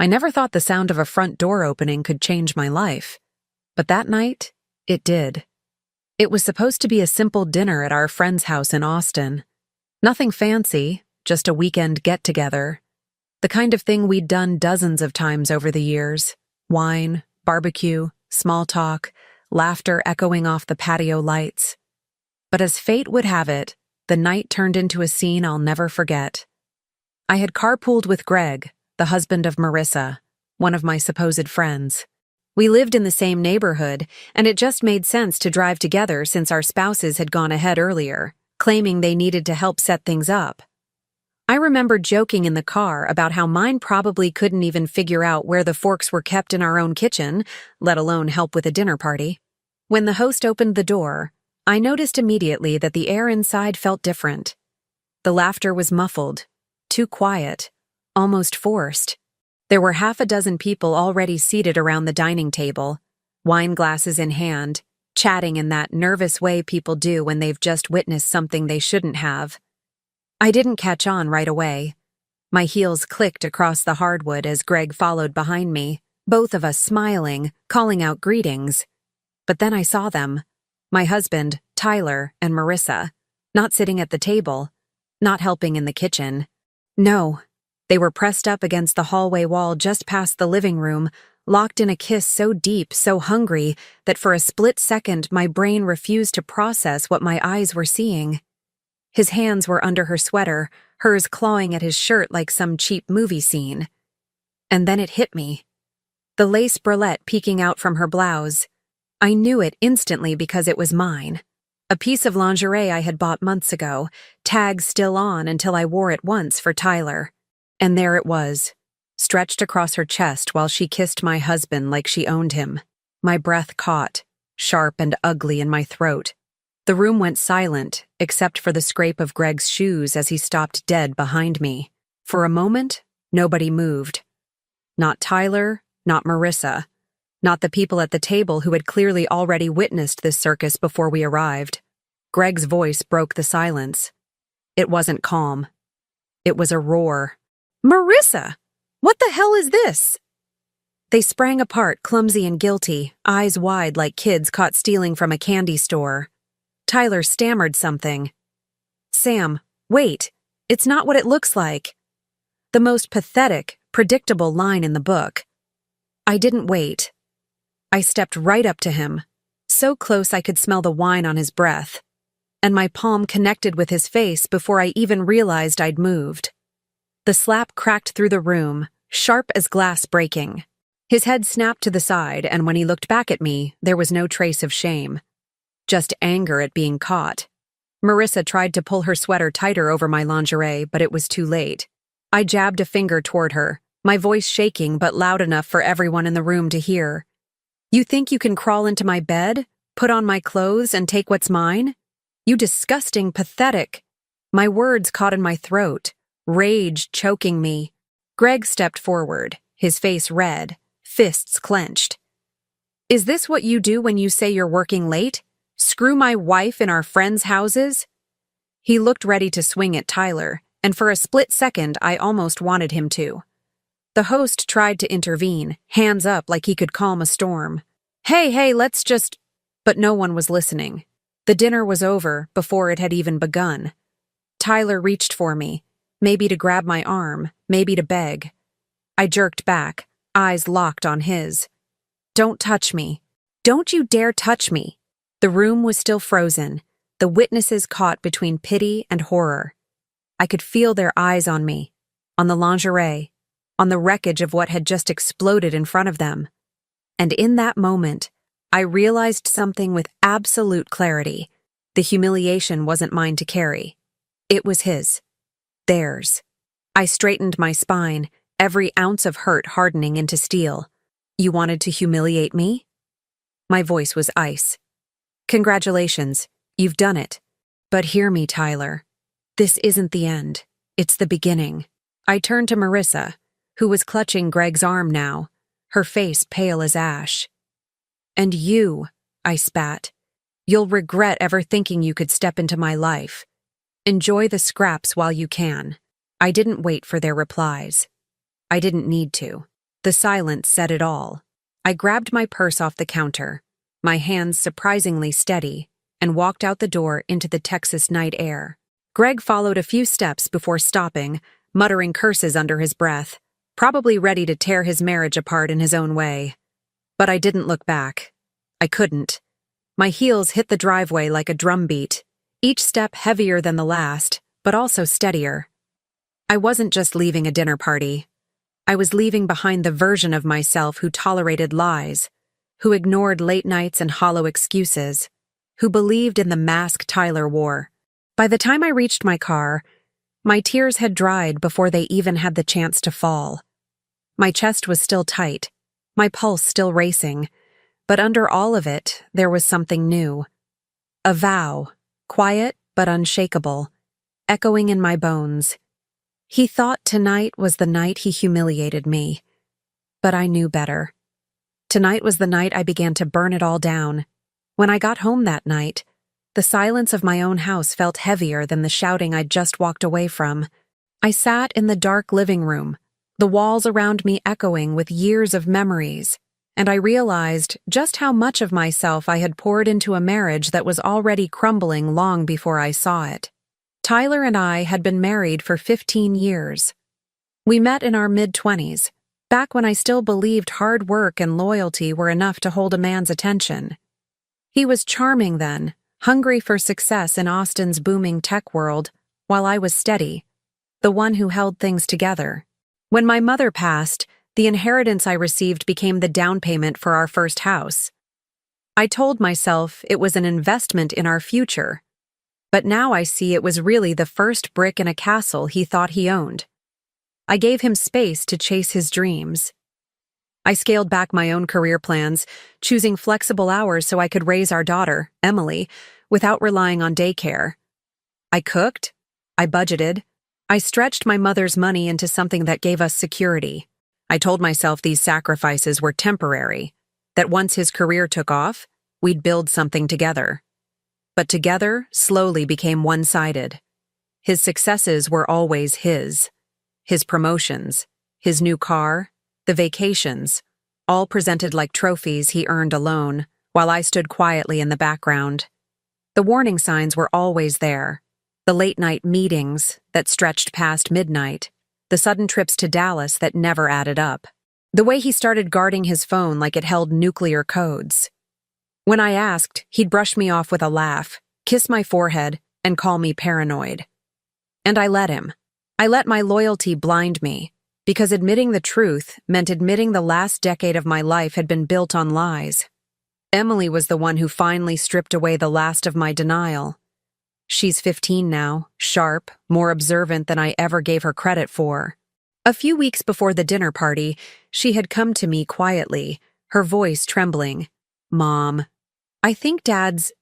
I never thought the sound of a front door opening could change my life. But that night, it did. It was supposed to be a simple dinner at our friend's house in Austin. Nothing fancy, just a weekend get-together. The kind of thing we'd done dozens of times over the years. Wine, barbecue, small talk, laughter echoing off the patio lights. But as fate would have it, the night turned into a scene I'll never forget. I had carpooled with Greg, the husband of Marissa, one of my supposed friends. We lived in the same neighborhood, and it just made sense to drive together since our spouses had gone ahead earlier, claiming they needed to help set things up. I remember joking in the car about how mine probably couldn't even figure out where the forks were kept in our own kitchen, let alone help with a dinner party. When the host opened the door, I noticed immediately that the air inside felt different. The laughter was muffled, too quiet, almost forced. There were half a dozen people already seated around the dining table, wine glasses in hand, chatting in that nervous way people do when they've just witnessed something they shouldn't have. I didn't catch on right away. My heels clicked across the hardwood as Greg followed behind me, both of us smiling, calling out greetings. But then I saw them. My husband, Tyler, and Marissa, not sitting at the table, not helping in the kitchen. No. They were pressed up against the hallway wall just past the living room, locked in a kiss so deep, so hungry, that for a split second my brain refused to process what my eyes were seeing. His hands were under her sweater, hers clawing at his shirt like some cheap movie scene. And then it hit me. The lace bralette peeking out from her blouse. I knew it instantly because it was mine. A piece of lingerie I had bought months ago, tags still on until I wore it once for Tyler. And there it was, stretched across her chest while she kissed my husband like she owned him. My breath caught, sharp and ugly in my throat. The room went silent, except for the scrape of Greg's shoes as he stopped dead behind me. For a moment, nobody moved. Not Tyler, not Marissa, not the people at the table who had clearly already witnessed this circus before we arrived. Greg's voice broke the silence. It wasn't calm. It was a roar. "Marissa! What the hell is this?" They sprang apart, clumsy and guilty, eyes wide like kids caught stealing from a candy store. Tyler stammered something. "Sam, wait. It's not what it looks like." The most pathetic, predictable line in the book. I didn't wait. I stepped right up to him, so close I could smell the wine on his breath, and my palm connected with his face before I even realized I'd moved. The slap cracked through the room, sharp as glass breaking. His head snapped to the side, and when he looked back at me, there was no trace of shame. Just anger at being caught. Marissa tried to pull her sweater tighter over my lingerie, but it was too late. I jabbed a finger toward her, my voice shaking but loud enough for everyone in the room to hear. "You think you can crawl into my bed, put on my clothes, and take what's mine? You disgusting, pathetic." My words caught in my throat, rage choking me. Greg stepped forward, his face red, fists clenched. "Is this what you do when you say you're working late? Screw my wife in our friends' houses?" He looked ready to swing at Tyler, and for a split second I almost wanted him to. The host tried to intervene, hands up like he could calm a storm. Hey, let's just..." But no one was listening. The dinner was over before it had even begun. Tyler reached for me, maybe to grab my arm, maybe to beg. I jerked back, eyes locked on his. "Don't touch me. Don't you dare touch me." The room was still frozen, the witnesses caught between pity and horror. I could feel their eyes on me, on the lingerie, on the wreckage of what had just exploded in front of them. And in that moment, I realized something with absolute clarity. The humiliation wasn't mine to carry. It was his. Theirs. I straightened my spine, every ounce of hurt hardening into steel. "You wanted to humiliate me?" My voice was ice. "Congratulations, you've done it. But hear me, Tyler. This isn't the end. It's the beginning." I turned to Marissa, who was clutching Greg's arm now, her face pale as ash. "And you," I spat, "you'll regret ever thinking you could step into my life. Enjoy the scraps while you can." I didn't wait for their replies. I didn't need to. The silence said it all. I grabbed my purse off the counter, my hands surprisingly steady, and walked out the door into the Texas night air. Greg followed a few steps before stopping, muttering curses under his breath, probably ready to tear his marriage apart in his own way. But I didn't look back. I couldn't. My heels hit the driveway like a drumbeat, each step heavier than the last, but also steadier. I wasn't just leaving a dinner party. I was leaving behind the version of myself who tolerated lies, who ignored late nights and hollow excuses, who believed in the mask Tyler wore. By the time I reached my car, my tears had dried before they even had the chance to fall. My chest was still tight, my pulse still racing, but under all of it, there was something new. A vow, quiet but unshakable, echoing in my bones. He thought tonight was the night he humiliated me, but I knew better. Tonight was the night I began to burn it all down. When I got home that night, the silence of my own house felt heavier than the shouting I'd just walked away from. I sat in the dark living room, the walls around me echoing with years of memories, and I realized just how much of myself I had poured into a marriage that was already crumbling long before I saw it. Tyler and I had been married for 15 years. We met in our mid-20s, back when I still believed hard work and loyalty were enough to hold a man's attention. He was charming then, hungry for success in Austin's booming tech world, while I was steady, the one who held things together. When my mother passed, the inheritance I received became the down payment for our first house. I told myself it was an investment in our future, but now I see it was really the first brick in a castle he thought he owned. I gave him space to chase his dreams. I scaled back my own career plans, choosing flexible hours so I could raise our daughter, Emily, without relying on daycare. I cooked, I budgeted, I stretched my mother's money into something that gave us security. I told myself these sacrifices were temporary, that once his career took off, we'd build something together. But together slowly became one-sided. His successes were always his promotions, his new car, the vacations, all presented like trophies he earned alone, while I stood quietly in the background. The warning signs were always there. The late-night meetings that stretched past midnight, the sudden trips to Dallas that never added up. The way he started guarding his phone like it held nuclear codes. When I asked, he'd brush me off with a laugh, kiss my forehead, and call me paranoid. And I let him. I let my loyalty blind me, because admitting the truth meant admitting the last decade of my life had been built on lies. Emily was the one who finally stripped away the last of my denial. She's 15 now, sharp, more observant than I ever gave her credit for. A few weeks before the dinner party, she had come to me quietly, her voice trembling. "Mom, I think Dad's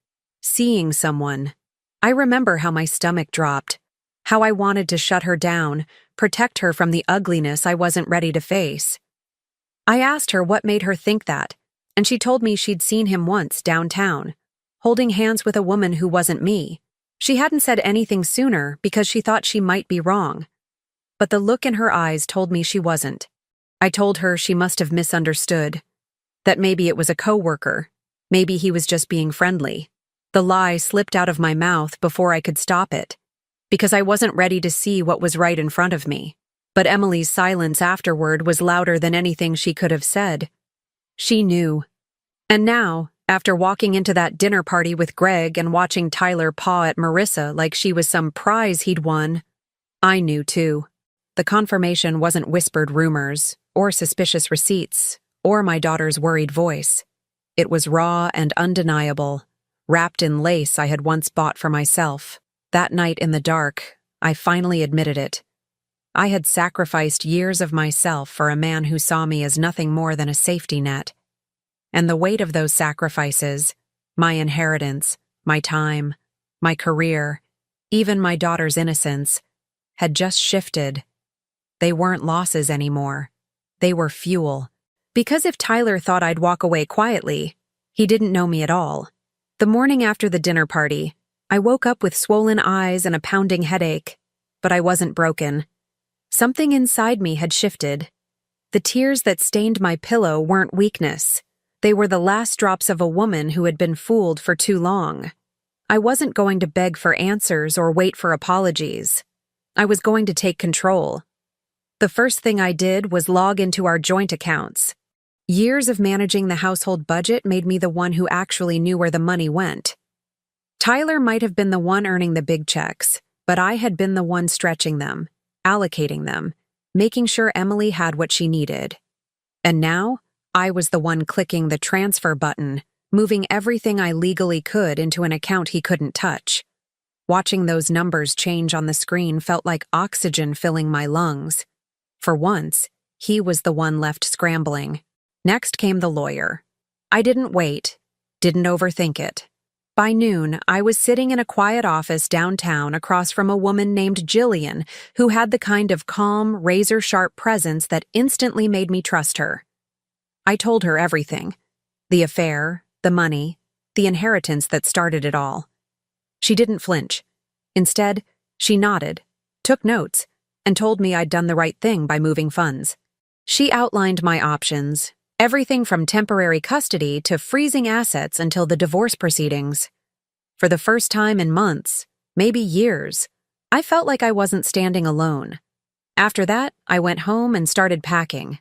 seeing someone." I remember how my stomach dropped, how I wanted to shut her down, protect her from the ugliness I wasn't ready to face. I asked her what made her think that, and she told me she'd seen him once downtown, holding hands with a woman who wasn't me. She hadn't said anything sooner because she thought she might be wrong. But the look in her eyes told me she wasn't. I told her she must have misunderstood, that maybe it was a coworker, maybe he was just being friendly. The lie slipped out of my mouth before I could stop it, because I wasn't ready to see what was right in front of me. But Emily's silence afterward was louder than anything she could have said. She knew. And now, after walking into that dinner party with Greg and watching Tyler paw at Marissa like she was some prize he'd won, I knew too. The confirmation wasn't whispered rumors, or suspicious receipts, or my daughter's worried voice. It was raw and undeniable, wrapped in lace I had once bought for myself. That night in the dark, I finally admitted it. I had sacrificed years of myself for a man who saw me as nothing more than a safety net. And the weight of those sacrifices, my inheritance, my time, my career, even my daughter's innocence, had just shifted. They weren't losses anymore. They were fuel. Because if Tyler thought I'd walk away quietly, he didn't know me at all. The morning after the dinner party, I woke up with swollen eyes and a pounding headache, but I wasn't broken. Something inside me had shifted. The tears that stained my pillow weren't weakness. They were the last drops of a woman who had been fooled for too long. I wasn't going to beg for answers or wait for apologies. I was going to take control. The first thing I did was log into our joint accounts. Years of managing the household budget made me the one who actually knew where the money went. Tyler might have been the one earning the big checks, but I had been the one stretching them, allocating them, making sure Emily had what she needed. And now, I was the one clicking the transfer button, moving everything I legally could into an account he couldn't touch. Watching those numbers change on the screen felt like oxygen filling my lungs. For once, he was the one left scrambling. Next came the lawyer. I didn't wait, didn't overthink it. By noon, I was sitting in a quiet office downtown across from a woman named Jillian, who had the kind of calm, razor-sharp presence that instantly made me trust her. I told her everything. The affair, the money, the inheritance that started it all. She didn't flinch. Instead, she nodded, took notes, and told me I'd done the right thing by moving funds. She outlined my options, everything from temporary custody to freezing assets until the divorce proceedings. For the first time in months, maybe years, I felt like I wasn't standing alone. After that, I went home and started packing.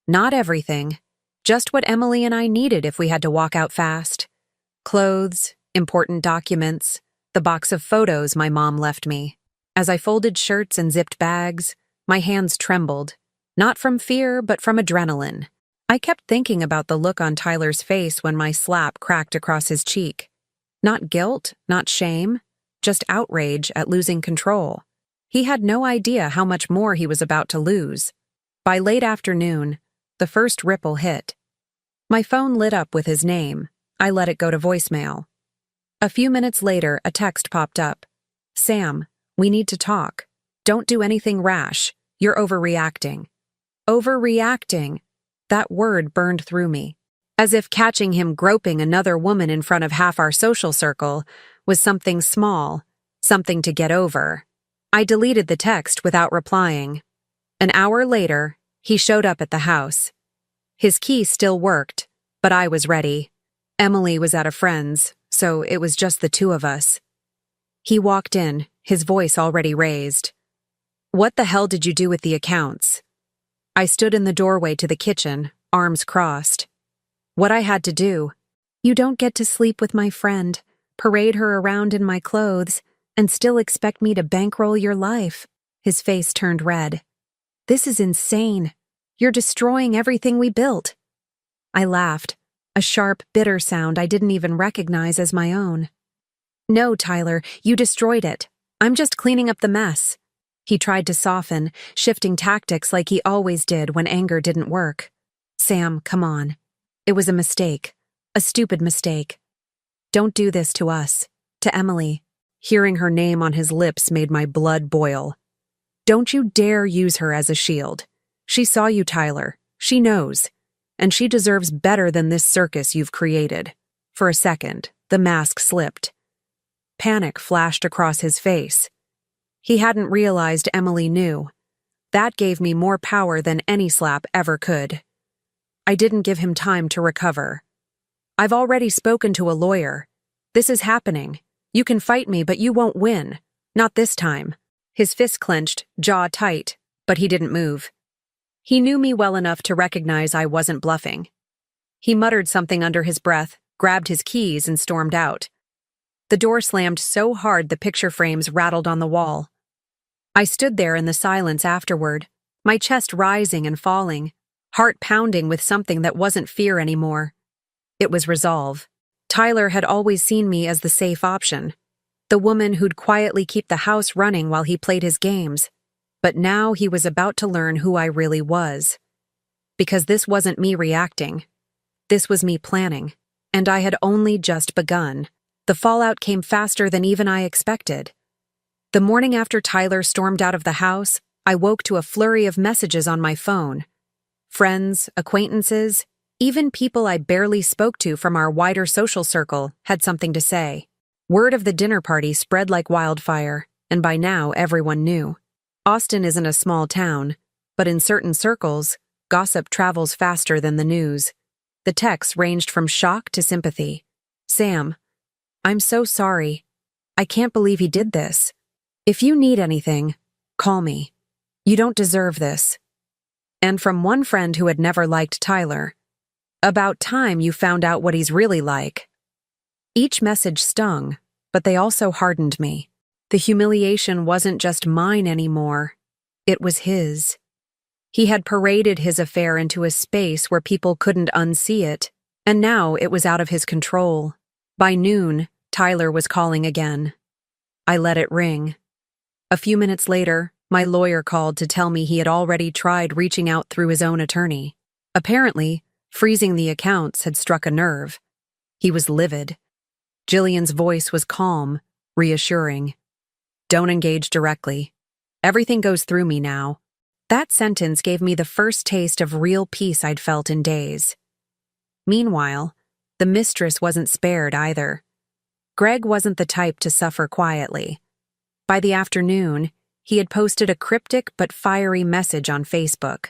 Not everything, just what Emily and I needed if we had to walk out fast. Clothes, important documents, the box of photos my mom left me. As I folded shirts and zipped bags, my hands trembled, not from fear but from adrenaline. I kept thinking about the look on Tyler's face when my slap cracked across his cheek. Not guilt, not shame, just outrage at losing control. He had no idea how much more he was about to lose. By late afternoon, the first ripple hit. My phone lit up with his name. I let it go to voicemail. A few minutes later, a text popped up. "Sam, we need to talk. Don't do anything rash. You're overreacting." Overreacting. That word burned through me, as if catching him groping another woman in front of half our social circle was something small, something to get over. I deleted the text without replying. An hour later, he showed up at the house. His key still worked, but I was ready. Emily was at a friend's, so it was just the two of us. He walked in, his voice already raised. "What the hell did you do with the accounts?" I stood in the doorway to the kitchen, arms crossed. What I had to do. You don't get to sleep with my friend, parade her around in my clothes, and still expect me to bankroll your life. His face turned red. This is insane. You're destroying everything we built. I laughed, a sharp, bitter sound I didn't even recognize as my own. No, Tyler, you destroyed it. I'm just cleaning up the mess. He tried to soften, shifting tactics like he always did when anger didn't work. Sam, come on. It was a mistake. A stupid mistake. Don't do this to us. To Emily. Hearing her name on his lips made my blood boil. Don't you dare use her as a shield. She saw you, Tyler. She knows. And she deserves better than this circus you've created. For a second, the mask slipped. Panic flashed across his face. He hadn't realized Emily knew. That gave me more power than any slap ever could. I didn't give him time to recover. I've already spoken to a lawyer. This is happening. You can fight me, but you won't win. Not this time. His fist clenched, jaw tight, but he didn't move. He knew me well enough to recognize I wasn't bluffing. He muttered something under his breath, grabbed his keys, and stormed out. The door slammed so hard the picture frames rattled on the wall. I stood there in the silence afterward, my chest rising and falling, heart pounding with something that wasn't fear anymore. It was resolve. Tyler had always seen me as the safe option, the woman who'd quietly keep the house running while he played his games. But now he was about to learn who I really was. Because this wasn't me reacting. This was me planning, and I had only just begun. The fallout came faster than even I expected. The morning after Tyler stormed out of the house, I woke to a flurry of messages on my phone. Friends, acquaintances, even people I barely spoke to from our wider social circle had something to say. Word of the dinner party spread like wildfire, and by now everyone knew. Austin isn't a small town, but in certain circles, Gossip travels faster than the news. The texts ranged from shock to sympathy. Sam, I'm so sorry. I can't believe he did this. If you need anything, call me. You don't deserve this. And from one friend who had never liked Tyler, about time you found out what he's really like. Each message stung, but they also hardened me. The humiliation wasn't just mine anymore. It was his. He had paraded his affair into a space where people couldn't unsee it, and now it was out of his control. By noon, Tyler was calling again. I let it ring. A few minutes later, my lawyer called to tell me he had already tried reaching out through his own attorney. Apparently, freezing the accounts had struck a nerve. He was livid. Jillian's voice was calm, reassuring. Don't engage directly. Everything goes through me now. That sentence gave me the first taste of real peace I'd felt in days. Meanwhile, the mistress wasn't spared either. Greg wasn't the type to suffer quietly. By the afternoon, he had posted a cryptic but fiery message on Facebook.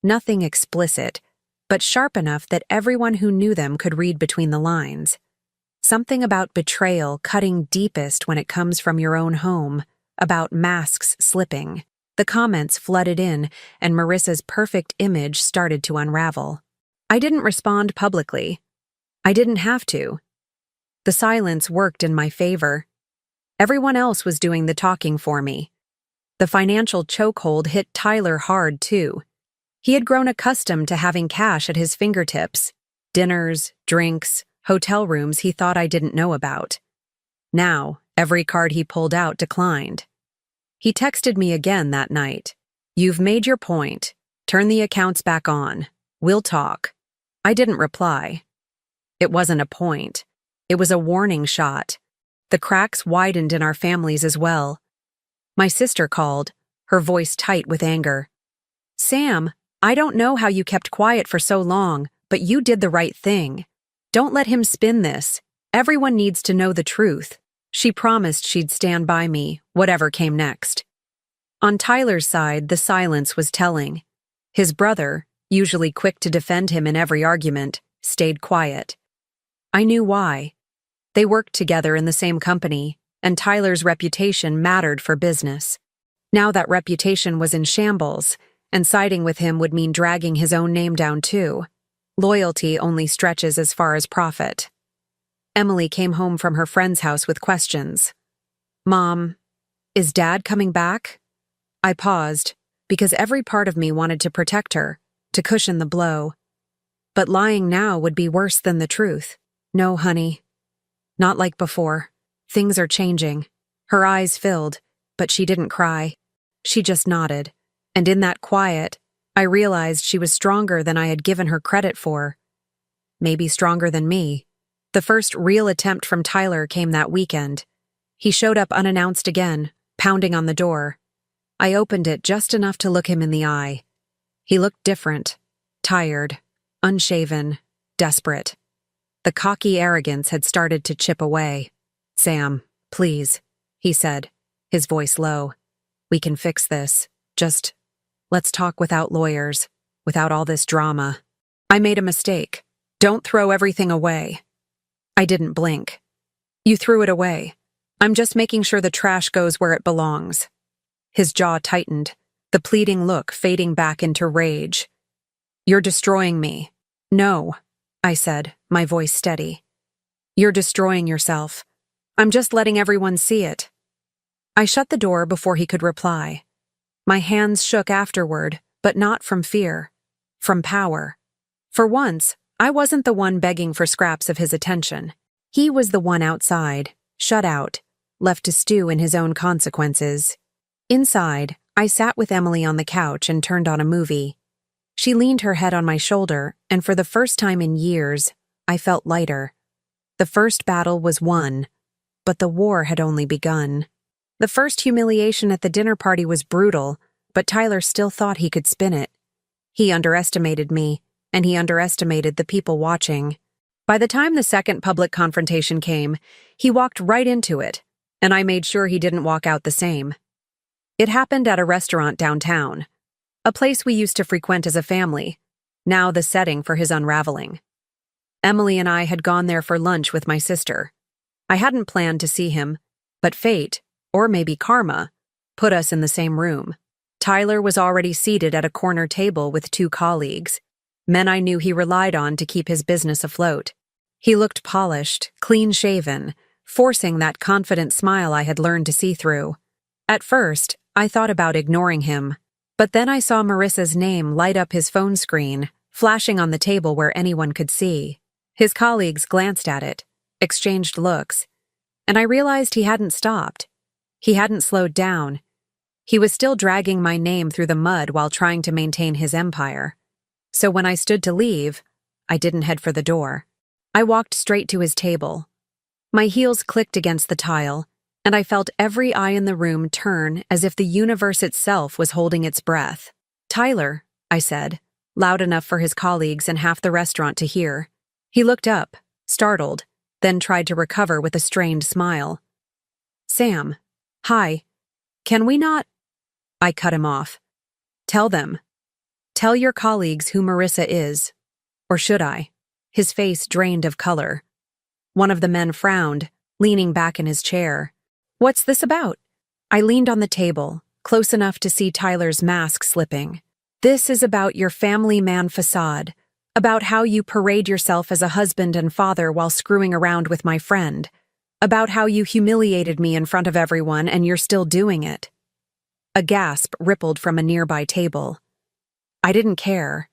Nothing explicit, but sharp enough that everyone who knew them could read between the lines. Something about betrayal cutting deepest when it comes from your own home, about masks slipping. The comments flooded in, and Marissa's perfect image started to unravel. I didn't respond publicly. I didn't have to. The silence worked in my favor. Everyone else was doing the talking for me. The financial chokehold hit Tyler hard, too. He had grown accustomed to having cash at his fingertips. Dinners, drinks, hotel rooms he thought I didn't know about. Now, every card he pulled out declined. He texted me again that night. You've made your point. Turn the accounts back on. We'll talk. I didn't reply. It wasn't a point. It was a warning shot. The cracks widened in our families as well. My sister called, her voice tight with anger. Sam, I don't know how you kept quiet for so long, but you did the right thing. Don't let him spin this. Everyone needs to know the truth. She promised she'd stand by me, whatever came next. On Tyler's side, the silence was telling. His brother, usually quick to defend him in every argument, stayed quiet. I knew why. They worked together in the same company, and Tyler's reputation mattered for business. Now that reputation was in shambles, and siding with him would mean dragging his own name down too. Loyalty only stretches as far as profit. Emily came home from her friend's house with questions. Mom, is Dad coming back? I paused, because every part of me wanted to protect her, to cushion the blow. But lying now would be worse than the truth. No, honey. Not like before. Things are changing. Her eyes filled, but she didn't cry. She just nodded. And in that quiet, I realized she was stronger than I had given her credit for. Maybe stronger than me. The first real attempt from Tyler came that weekend. He showed up unannounced again, pounding on the door. I opened it just enough to look him in the eye. He looked different, tired, unshaven, desperate. The cocky arrogance had started to chip away. Sam, please, he said, his voice low. We can fix this. Just, let's talk without lawyers, without all this drama. I made a mistake. Don't throw everything away. I didn't blink. You threw it away. I'm just making sure the trash goes where it belongs. His jaw tightened, the pleading look fading back into rage. You're destroying me. No, I said, my voice steady. You're destroying yourself. I'm just letting everyone see it. I shut the door before he could reply. My hands shook afterward, but not from fear, from power. For once, I wasn't the one begging for scraps of his attention. He was the one outside, shut out, left to stew in his own consequences. Inside, I sat with Emily on the couch and turned on a movie. She leaned her head on my shoulder, and for the first time in years, I felt lighter. The first battle was won, but the war had only begun. The first humiliation at the dinner party was brutal, but Tyler still thought he could spin it. He underestimated me, and he underestimated the people watching. By the time the second public confrontation came, he walked right into it, and I made sure he didn't walk out the same. It happened at a restaurant downtown, a place we used to frequent as a family. now the setting for his unraveling. Emily and I had gone there for lunch with my sister. I hadn't planned to see him, but fate, or maybe karma, put us in the same room. Tyler was already seated at a corner table with two colleagues, men I knew he relied on to keep his business afloat. He looked polished, clean-shaven, forcing that confident smile I had learned to see through. At first, I thought about ignoring him, but then I saw Marissa's name light up his phone screen, flashing on the table where anyone could see. His colleagues glanced at it, exchanged looks, and I realized he hadn't stopped. He hadn't slowed down. He was still dragging my name through the mud while trying to maintain his empire. So when I stood to leave, I didn't head for the door. I walked straight to his table. My heels clicked against the tile, and I felt every eye in the room turn as if the universe itself was holding its breath. "Tyler," I said, loud enough for his colleagues and half the restaurant to hear. He looked up, startled, then tried to recover with a strained smile. "Sam. Hi. Can we not—" I cut him off. "Tell them. Tell your colleagues who Marissa is. Or should I?" His face drained of color. One of the men frowned, leaning back in his chair. "What's this about?" I leaned on the table, close enough to see Tyler's mask slipping. "This is about your family man facade, about how you parade yourself as a husband and father while screwing around with my friend, about how you humiliated me in front of everyone and you're still doing it." A gasp rippled from a nearby table. I didn't care.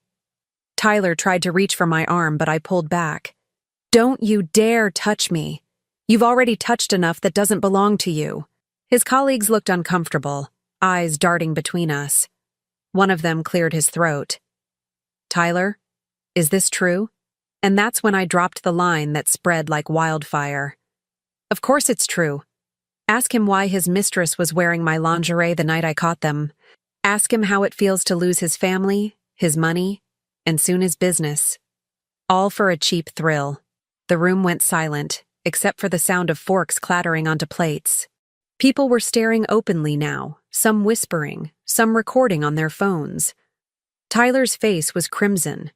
Tyler tried to reach for my arm, but I pulled back. "Don't you dare touch me. You've already touched enough that doesn't belong to you." His colleagues looked uncomfortable, eyes darting between us. One of them cleared his throat. "Tyler, is this true?" And that's when I dropped the line that spread like wildfire. "Of course it's true. Ask him why his mistress was wearing my lingerie the night I caught them. Ask him how it feels to lose his family, his money, and soon his business. All for a cheap thrill." The room went silent, except for the sound of forks clattering onto plates. People were staring openly now, some whispering, some recording on their phones. Tyler's face was crimson.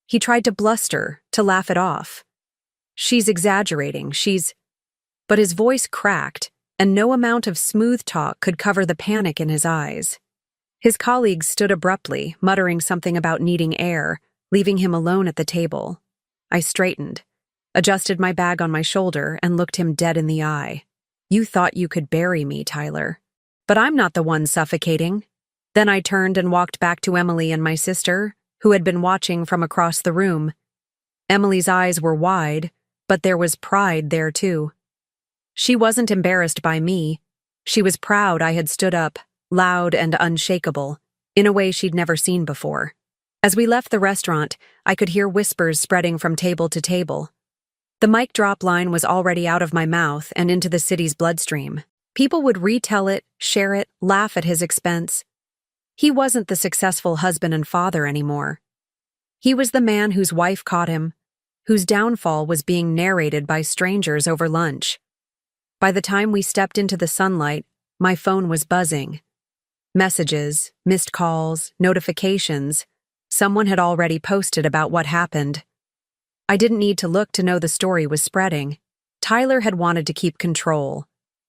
He tried to bluster, to laugh it off. "She's exaggerating, But his voice cracked, and no amount of smooth talk could cover the panic in his eyes. His colleagues stood abruptly, muttering something about needing air, leaving him alone at the table. I straightened, adjusted my bag on my shoulder, and looked him dead in the eye. "You thought you could bury me, Tyler. But I'm not the one suffocating." Then I turned and walked back to Emily and my sister, who had been watching from across the room. Emily's eyes were wide, but there was pride there too. She wasn't embarrassed by me. She was proud I had stood up, loud and unshakable, in a way she'd never seen before. As we left the restaurant, I could hear whispers spreading from table to table. The mic drop line was already out of my mouth and into the city's bloodstream. People would retell it, share it, laugh at his expense. He wasn't the successful husband and father anymore. He was the man whose wife caught him, whose downfall was being narrated by strangers over lunch. By the time we stepped into the sunlight, my phone was buzzing. Messages, missed calls, notifications. Someone had already posted about what happened. I didn't need to look to know the story was spreading. Tyler had wanted to keep control,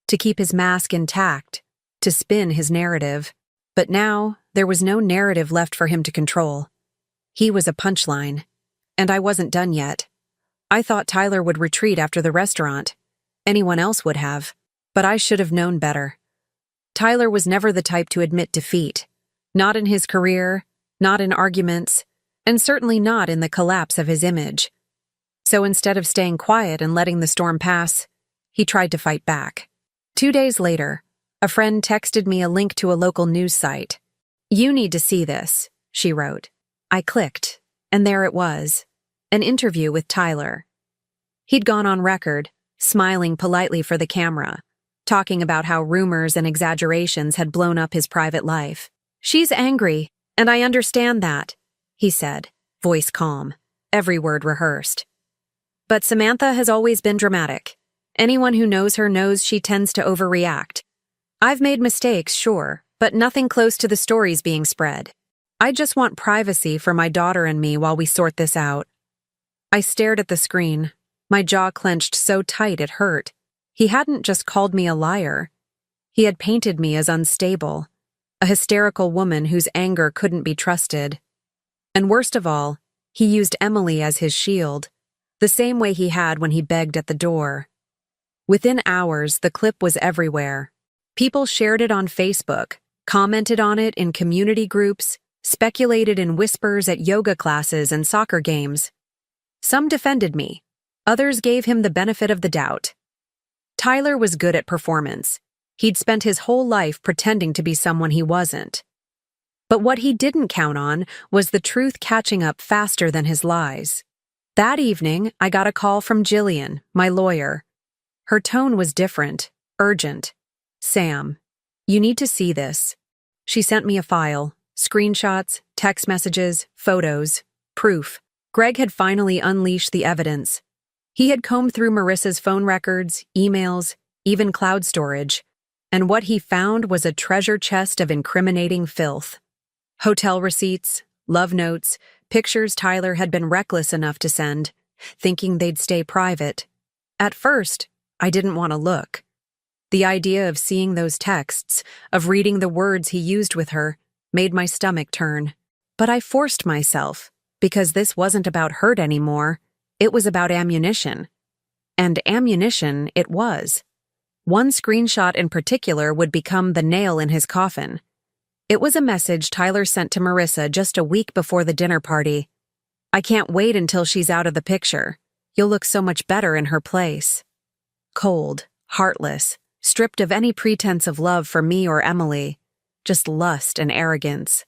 to keep his mask intact, to spin his narrative. But now, there was no narrative left for him to control. He was a punchline, and I wasn't done yet. I thought Tyler would retreat after the restaurant. Anyone else would have, but I should have known better. Tyler was never the type to admit defeat. Not in his career, not in arguments, and certainly not in the collapse of his image. So instead of staying quiet and letting the storm pass, he tried to fight back. 2 days later, a friend texted me a link to a local news site. "You need to see this," she wrote. I clicked, and there it was, an interview with Tyler. He'd gone on record, smiling politely for the camera, talking about how rumors and exaggerations had blown up his private life. "She's angry, and I understand that," he said, voice calm, every word rehearsed. "But Samantha has always been dramatic. Anyone who knows her knows she tends to overreact. I've made mistakes, sure, but nothing close to the stories being spread." I just want privacy for my daughter and me while we sort this out. I stared at the screen, my jaw clenched so tight it hurt. He hadn't just called me a liar. He had painted me as unstable, a hysterical woman whose anger couldn't be trusted. And worst of all, he used Emily as his shield, the same way he had when he begged at the door. Within hours, the clip was everywhere. People shared it on Facebook, commented on it in community groups, speculated in whispers at yoga classes and soccer games. Some defended me. Others gave him the benefit of the doubt. Tyler was good at performance. He'd spent his whole life pretending to be someone he wasn't. But what he didn't count on was the truth catching up faster than his lies. That evening, I got a call from Jillian, my lawyer. Her tone was different, urgent. "Sam, you need to see this." She sent me a file, screenshots, text messages, photos, proof. Greg had finally unleashed the evidence. He had combed through Marissa's phone records, emails, even cloud storage, and what he found was a treasure chest of incriminating filth. Hotel receipts, love notes, pictures Tyler had been reckless enough to send, thinking they'd stay private. At first, I didn't want to look. The idea of seeing those texts, of reading the words he used with her, made my stomach turn. But I forced myself, because this wasn't about hurt anymore. It was about ammunition. And ammunition it was. One screenshot in particular would become the nail in his coffin. It was a message Tyler sent to Marissa just a week before the dinner party. "I can't wait until she's out of the picture. You'll look so much better in her place." Cold, heartless, stripped of any pretense of love for me or Emily. Just lust and arrogance.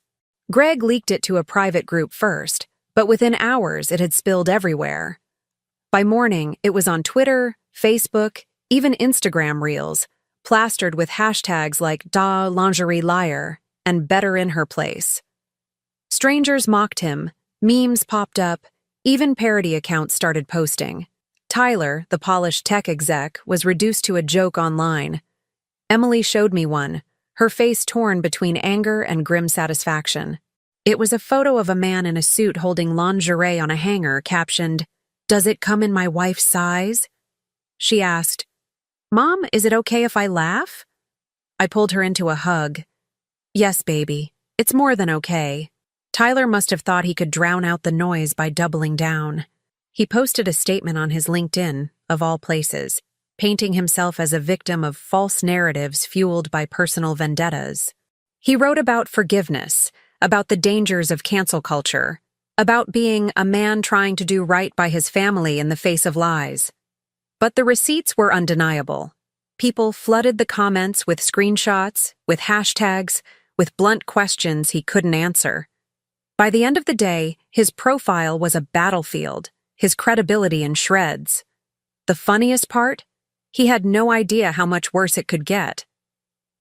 Greg leaked it to a private group first, but within hours it had spilled everywhere. By morning, it was on Twitter, Facebook, even Instagram reels, plastered with hashtags like #lingerie liar and "better in her place." Strangers mocked him, memes popped up, even parody accounts started posting. Tyler, the polished tech exec, was reduced to a joke online. Emily showed me one, her face torn between anger and grim satisfaction. It was a photo of a man in a suit holding lingerie on a hanger captioned, "Does it come in my wife's size?" She asked, "Mom, is it okay if I laugh?" I pulled her into a hug. "Yes, baby, it's more than okay." Tyler must have thought he could drown out the noise by doubling down. He posted a statement on his LinkedIn, of all places, painting himself as a victim of false narratives fueled by personal vendettas. He wrote about forgiveness, about the dangers of cancel culture, about being a man trying to do right by his family in the face of lies. But the receipts were undeniable. People flooded the comments with screenshots, with hashtags, with blunt questions he couldn't answer. By the end of the day, his profile was a battlefield, his credibility in shreds. The funniest part? He had no idea how much worse it could get.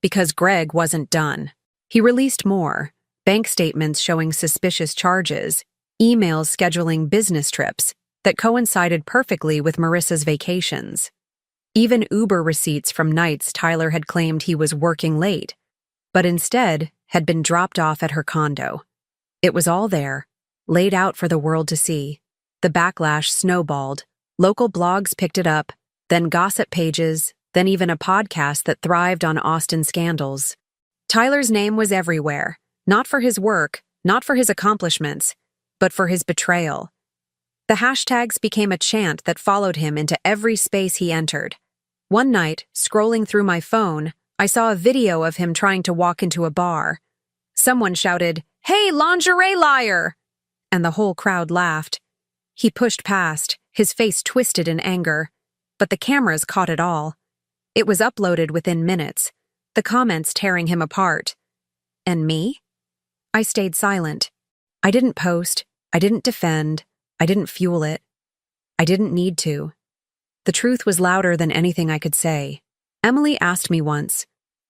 Because Greg wasn't done. He released more, bank statements showing suspicious charges, emails scheduling business trips that coincided perfectly with Marissa's vacations. Even Uber receipts from nights Tyler had claimed he was working late, but instead had been dropped off at her condo. It was all there, laid out for the world to see. The backlash snowballed. Local blogs picked it up, then gossip pages, then even a podcast that thrived on Austin scandals. Tyler's name was everywhere, not for his work, not for his accomplishments, but for his betrayal. The hashtags became a chant that followed him into every space he entered. One night, scrolling through my phone, I saw a video of him trying to walk into a bar. Someone shouted, "Hey, lingerie liar!" And the whole crowd laughed. He pushed past, his face twisted in anger, but the cameras caught it all. It was uploaded within minutes, the comments tearing him apart. And me? I stayed silent. I didn't post, I didn't defend, I didn't fuel it. I didn't need to. The truth was louder than anything I could say. Emily asked me once,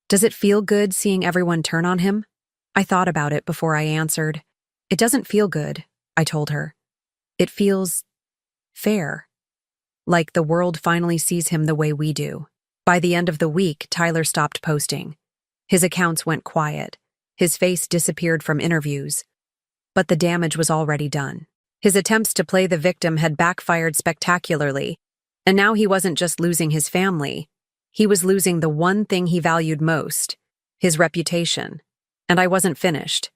"Does it feel good seeing everyone turn on him?" I thought about it before I answered. "It doesn't feel good," I told her. "It feels fair. Like the world finally sees him the way we do." By the end of the week, Tyler stopped posting. His accounts went quiet. His face disappeared from interviews. but the damage was already done. His attempts to play the victim had backfired spectacularly, and now he wasn't just losing his family, he was losing the one thing he valued most, his reputation. And I wasn't finished.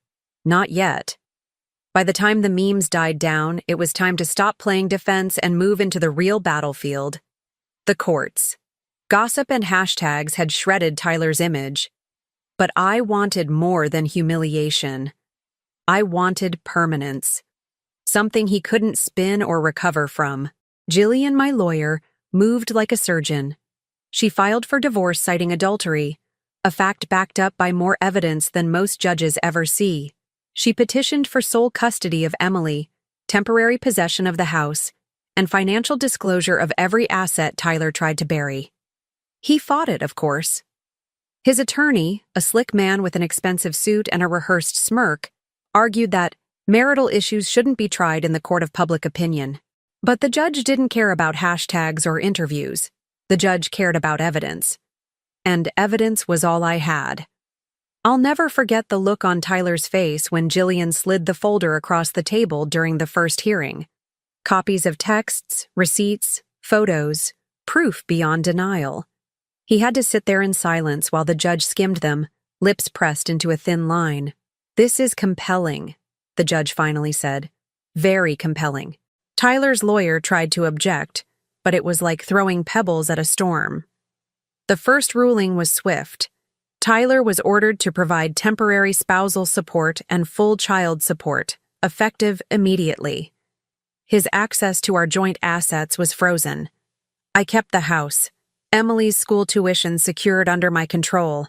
Not yet. By the time the memes died down, it was time to stop playing defense and move into the real battlefield. The courts. Gossip and hashtags had shredded Tyler's image. But I wanted more than humiliation. I wanted permanence. Something he couldn't spin or recover from. Jillian, my lawyer, moved like a surgeon. She filed for divorce citing adultery, a fact backed up by more evidence than most judges ever see. She petitioned for sole custody of Emily, temporary possession of the house, and financial disclosure of every asset Tyler tried to bury. He fought it, of course. His attorney, a slick man with an expensive suit and a rehearsed smirk, argued that marital issues shouldn't be tried in the court of public opinion. But the judge didn't care about hashtags or interviews. The judge cared about evidence. And evidence was all I had. I'll never forget the look on Tyler's face when Jillian slid the folder across the table during the first hearing. Copies of texts, receipts, photos, proof beyond denial. He had to sit there in silence while the judge skimmed them, lips pressed into a thin line. "This is compelling," the judge finally said. "Very compelling." Tyler's lawyer tried to object, but it was like throwing pebbles at a storm. The first ruling was swift. Tyler was ordered to provide temporary spousal support and full child support, effective immediately. His access to our joint assets was frozen. I kept the house, Emily's school tuition secured under my control.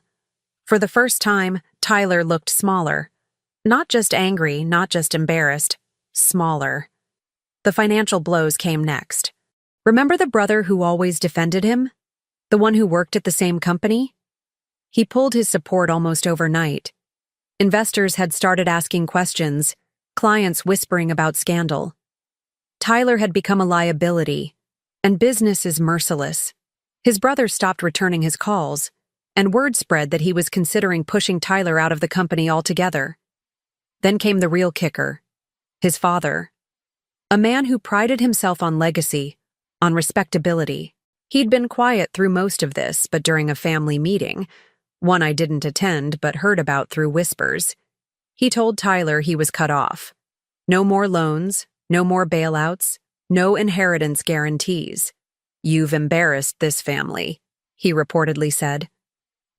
For the first time, Tyler looked smaller. Not just angry, not just embarrassed, smaller. The financial blows came next. Remember the brother who always defended him? The one who worked at the same company? He pulled his support almost overnight. Investors had started asking questions, clients whispering about scandal. Tyler had become a liability, and business is merciless. His brother stopped returning his calls, and word spread that he was considering pushing Tyler out of the company altogether. Then came the real kicker, his father. A man who prided himself on legacy, on respectability. He'd been quiet through most of this, but during a family meeting, one I didn't attend but heard about through whispers, he told Tyler he was cut off. No more loans, no more bailouts, no inheritance guarantees. "You've embarrassed this family," he reportedly said.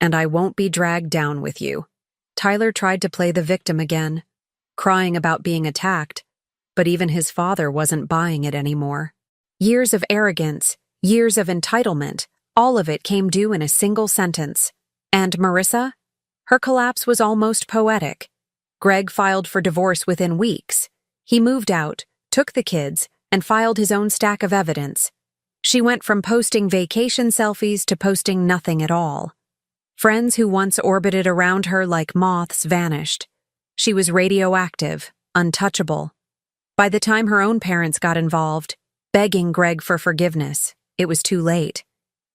"And I won't be dragged down with you." Tyler tried to play the victim again, crying about being attacked, but even his father wasn't buying it anymore. Years of arrogance, years of entitlement, all of it came due in a single sentence. And Marissa? Her collapse was almost poetic. Greg filed for divorce within weeks. He moved out, took the kids, and filed his own stack of evidence. She went from posting vacation selfies to posting nothing at all. Friends who once orbited around her like moths vanished. She was radioactive, untouchable. By the time her own parents got involved, begging Greg for forgiveness, it was too late.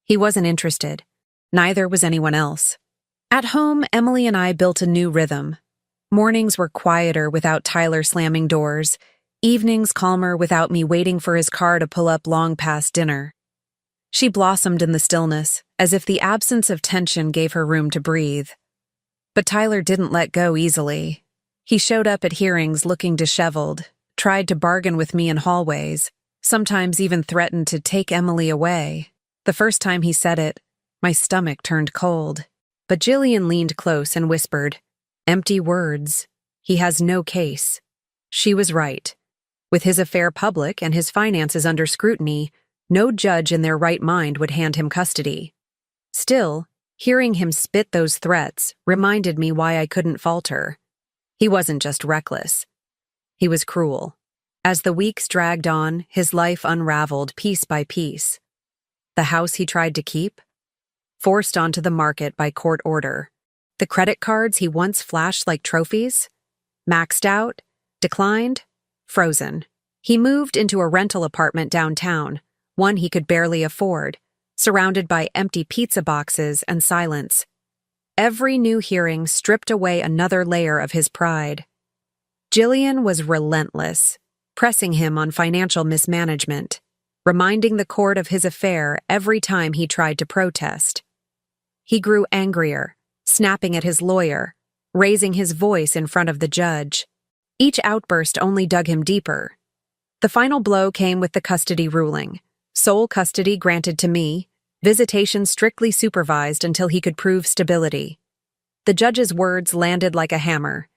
He wasn't interested. Neither was anyone else. At home, Emily and I built a new rhythm. Mornings were quieter without Tyler slamming doors, evenings calmer without me waiting for his car to pull up long past dinner. She blossomed in the stillness, as if the absence of tension gave her room to breathe. But Tyler didn't let go easily. He showed up at hearings looking disheveled, tried to bargain with me in hallways, sometimes even threatened to take Emily away. The first time he said it, my stomach turned cold. But Jillian leaned close and whispered, "Empty words. He has no case." She was right. With his affair public and his finances under scrutiny, no judge in their right mind would hand him custody. Still, hearing him spit those threats reminded me why I couldn't falter. He wasn't just reckless. He was cruel. As the weeks dragged on, his life unraveled piece by piece. The house he tried to keep? Forced onto the market by court order. The credit cards he once flashed like trophies? Maxed out? Declined? Frozen. He moved into a rental apartment downtown, one he could barely afford, surrounded by empty pizza boxes and silence. Every new hearing stripped away another layer of his pride. Jillian was relentless, pressing him on financial mismanagement, reminding the court of his affair every time he tried to protest. He grew angrier, snapping at his lawyer, raising his voice in front of the judge. Each outburst only dug him deeper. The final blow came with the custody ruling. Sole custody granted to me, visitation strictly supervised until he could prove stability. The judge's words landed like a hammer.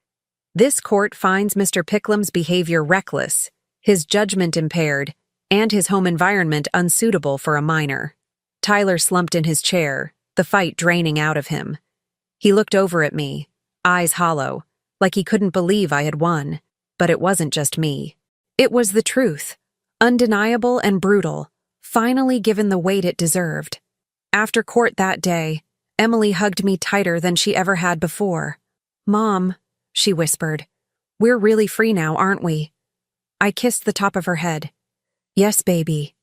This court finds Mr. Picklam's behavior reckless, his judgment impaired, and his home environment unsuitable for a minor. Tyler slumped in his chair, the fight draining out of him. He looked over at me, eyes hollow, like he couldn't believe I had won. But it wasn't just me. It was the truth, undeniable and brutal, finally given the weight it deserved. After court that day, Emily hugged me tighter than she ever had before. "Mom," she whispered, "we're really free now, aren't we?" I kissed the top of her head. "Yes, baby.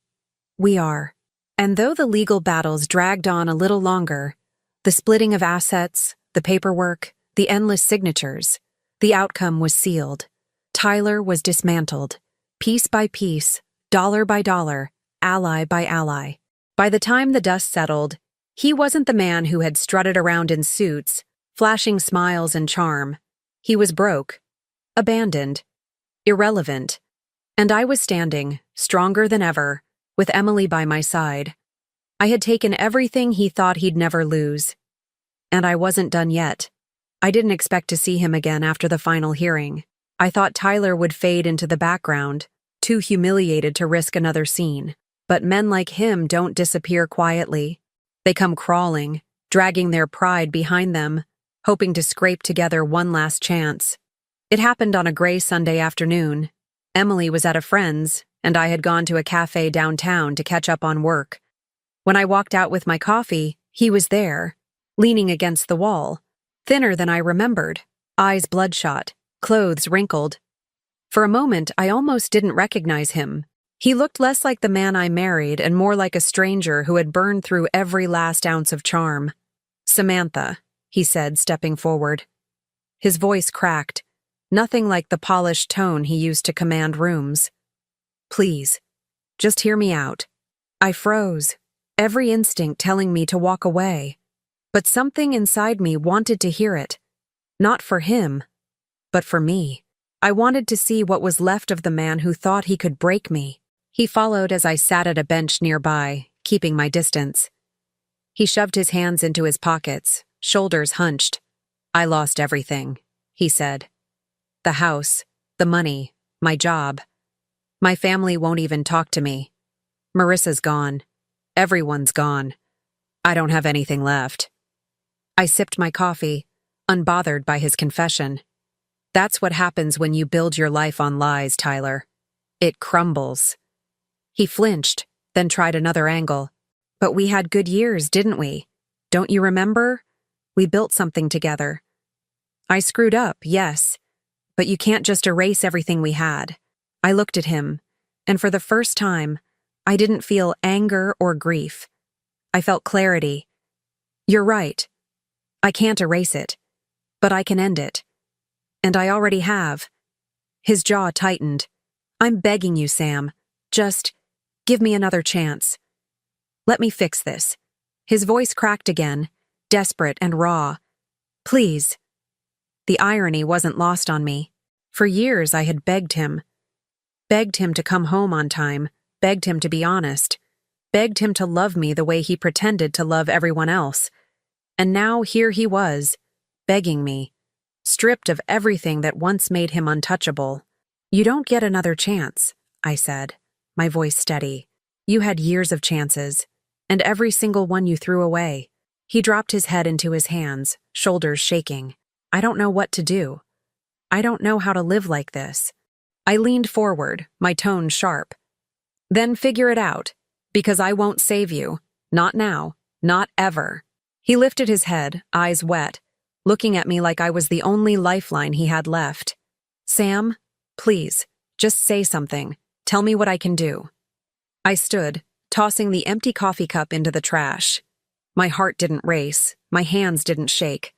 We are." And though the legal battles dragged on a little longer, the splitting of assets, the paperwork, the endless signatures, the outcome was sealed. Tyler was dismantled, piece by piece, dollar by dollar, ally by ally. By the time the dust settled, he wasn't the man who had strutted around in suits, flashing smiles and charm. He was broke, abandoned, irrelevant, and I was standing, stronger than ever, with Emily by my side. I had taken everything he thought he'd never lose. And I wasn't done yet. I didn't expect to see him again after the final hearing. I thought Tyler would fade into the background, too humiliated to risk another scene. But men like him don't disappear quietly. They come crawling, dragging their pride behind them, hoping to scrape together one last chance. It happened on a gray Sunday afternoon. Emily was at a friend's, and I had gone to a cafe downtown to catch up on work. When I walked out with my coffee, he was there, leaning against the wall, thinner than I remembered, eyes bloodshot, clothes wrinkled. For a moment, I almost didn't recognize him. He looked less like the man I married and more like a stranger who had burned through every last ounce of charm. "Samantha," he said, stepping forward. His voice cracked, nothing like the polished tone he used to command rooms. "Please, just hear me out." I froze, every instinct telling me to walk away. But something inside me wanted to hear it. Not for him, but for me. I wanted to see what was left of the man who thought he could break me. He followed as I sat at a bench nearby, keeping my distance. He shoved his hands into his pockets, shoulders hunched. "I lost everything," he said. "The house, the money, my job. My family won't even talk to me. Marissa's gone. Everyone's gone. I don't have anything left." I sipped my coffee, unbothered by his confession. "That's what happens when you build your life on lies, Tyler. It crumbles." He flinched, then tried another angle. "But we had good years, didn't we? Don't you remember? We built something together." I screwed up, yes, but you can't just erase everything we had. I looked at him, and for the first time, I didn't feel anger or grief. I felt clarity. "You're right. I can't erase it, but I can end it. And I already have." His jaw tightened. "I'm begging you, Sam. Just give me another chance. Let me fix this." His voice cracked again, desperate and raw. "Please." The irony wasn't lost on me. For years I had begged him to come home on time, begged him to be honest, begged him to love me the way he pretended to love everyone else. And now here he was, begging me, stripped of everything that once made him untouchable. "You don't get another chance," I said, my voice steady. "You had years of chances, and every single one you threw away." He dropped his head into his hands, shoulders shaking. "I don't know what to do. I don't know how to live like this." I leaned forward, my tone sharp. "Then figure it out, because I won't save you. Not now. Not ever." He lifted his head, eyes wet, looking at me like I was the only lifeline he had left. "Sam, please, just say something. Tell me what I can do." I stood, tossing the empty coffee cup into the trash. My heart didn't race, my hands didn't shake.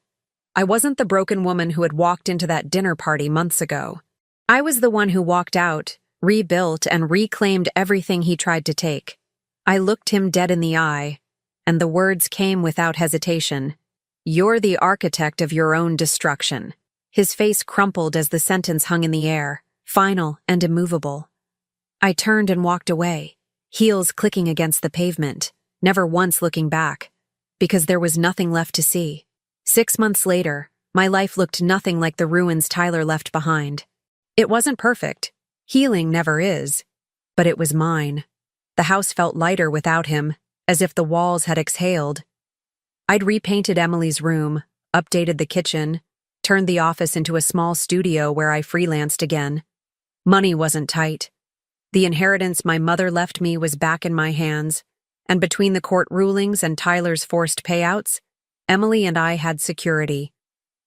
I wasn't the broken woman who had walked into that dinner party months ago. I was the one who walked out, rebuilt, and reclaimed everything he tried to take. I looked him dead in the eye, and the words came without hesitation. "You're the architect of your own destruction." His face crumpled as the sentence hung in the air, final and immovable. I turned and walked away, heels clicking against the pavement, never once looking back, because there was nothing left to see. 6 months later, my life looked nothing like the ruins Tyler left behind. It wasn't perfect. Healing never is. But it was mine. The house felt lighter without him, as if the walls had exhaled. I'd repainted Emily's room, updated the kitchen, turned the office into a small studio where I freelanced again. Money wasn't tight. The inheritance my mother left me was back in my hands, and between the court rulings and Tyler's forced payouts, Emily and I had security.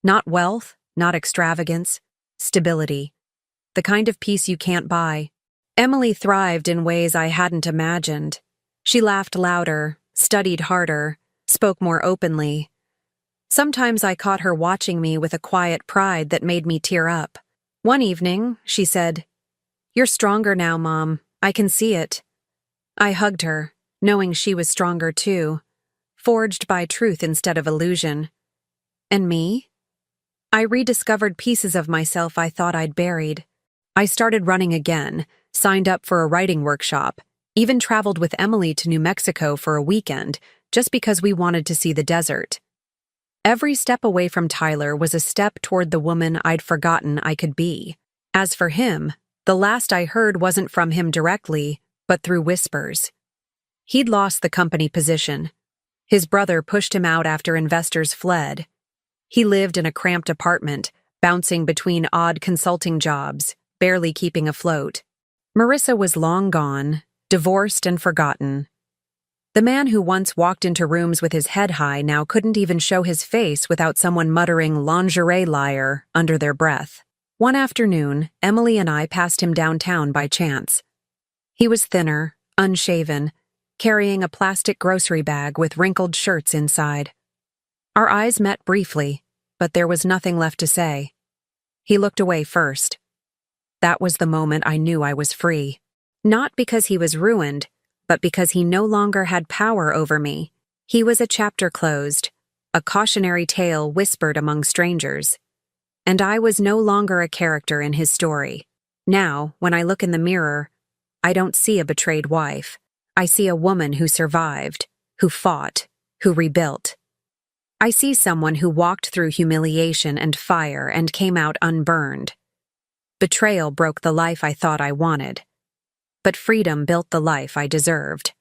Not wealth, not extravagance, stability. The kind of peace you can't buy. Emily thrived in ways I hadn't imagined. She laughed louder, studied harder, spoke more openly. Sometimes I caught her watching me with a quiet pride that made me tear up. One evening, she said, "You're stronger now, Mom. I can see it." I hugged her, knowing she was stronger too, forged by truth instead of illusion. And me? I rediscovered pieces of myself I thought I'd buried. I started running again, signed up for a writing workshop, even traveled with Emily to New Mexico for a weekend, just because we wanted to see the desert. Every step away from Tyler was a step toward the woman I'd forgotten I could be. As for him, the last I heard wasn't from him directly, but through whispers. He'd lost the company position. His brother pushed him out after investors fled. He lived in a cramped apartment, bouncing between odd consulting jobs, barely keeping afloat. Marissa was long gone, divorced and forgotten. The man who once walked into rooms with his head high now couldn't even show his face without someone muttering "lingerie liar" under their breath. One afternoon, Emily and I passed him downtown by chance. He was thinner, unshaven, carrying a plastic grocery bag with wrinkled shirts inside. Our eyes met briefly, but there was nothing left to say. He looked away first. That was the moment I knew I was free. Not because he was ruined, but because he no longer had power over me. He was a chapter closed, a cautionary tale whispered among strangers. And I was no longer a character in his story. Now, when I look in the mirror, I don't see a betrayed wife. I see a woman who survived, who fought, who rebuilt. I see someone who walked through humiliation and fire and came out unburned. Betrayal broke the life I thought I wanted. But freedom built the life I deserved.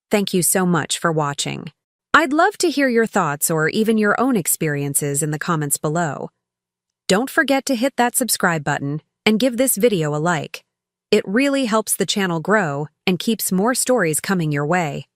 Thank you so much for watching. I'd love to hear your thoughts or even your own experiences in the comments below. Don't forget to hit that subscribe button and give this video a like. It really helps the channel grow and keeps more stories coming your way.